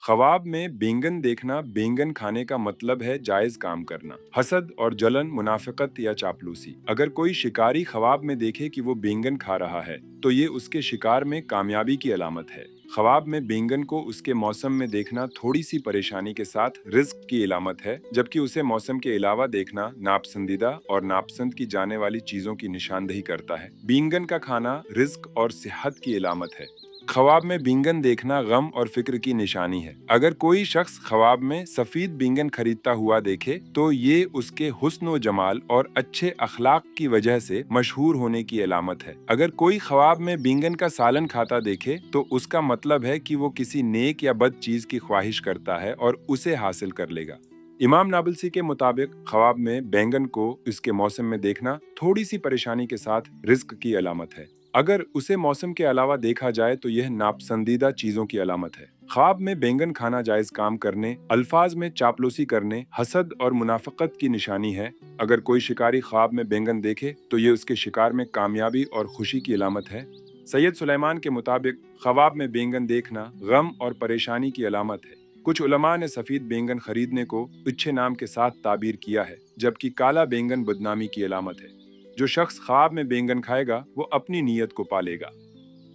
ख्वाब में बैंगन देखना बैंगन खाने का मतलब है जायज काम करना, हसद और जलन, मुनाफिकत या चापलूसी। अगर कोई शिकारी ख्वाब में देखे कि वो बैंगन खा रहा है तो ये उसके शिकार में कामयाबी की अलामत है। ख्वाब में बैंगन को उसके मौसम में देखना थोड़ी सी परेशानी के साथ रिस्क की अलामत है, जबकि उसे मौसम के अलावा देखना नापसंदीदा और नापसंद की जाने वाली चीजों की निशानदेही करता है। बैंगन का खाना रिस्क और सेहत की अलामत है। ख्वाब में बैंगन देखना गम और फिक्र की निशानी है। अगर कोई शख्स ख्वाब में सफेद बैंगन खरीदता हुआ देखे तो ये उसके हुस्न व जमाल और अच्छे अखलाक की वजह से मशहूर होने की अलामत है। अगर कोई ख्वाब में बैंगन का सालन खाता देखे तो उसका मतलब है कि वो किसी नेक या बद चीज की ख्वाहिश करता है और उसे हासिल कर लेगा। इमाम नाबलसी के मुताबिक ख्वाब में बैंगन को इसके मौसम में देखना थोड़ी सी परेशानी के साथ रिस्क की अलामत है। अगर उसे मौसम के अलावा देखा जाए तो यह नापसंदीदा चीजों की अलामत है। ख्वाब में बैंगन खाना जायज काम करने, अल्फाज में चापलूसी करने, हसद और मुनाफकत की निशानी है। अगर कोई शिकारी ख्वाब में बैंगन देखे तो ये उसके शिकार में कामयाबी और खुशी की अलामत है। सैयद सुलेमान के मुताबिक ख्वाब में बैंगन देखना गम और परेशानी की अलामत है। कुछ उलमा ने सफेद बैंगन खरीदने को अच्छे नाम के साथ ताबीर किया है, जबकि काला बैंगन बदनामी की अलामत है। जो शख्स ख्वाब में बैंगन खाएगा वो अपनी नीयत को पालेगा।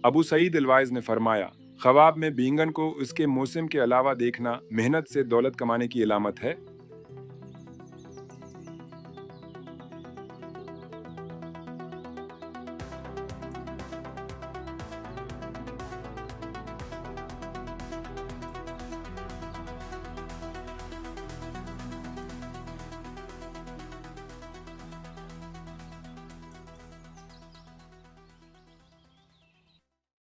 अबू सईद अलवाइज ने फरमाया, ख्वाब में बैंगन को उसके मौसम के अलावा देखना मेहनत से दौलत कमाने की अलामत है।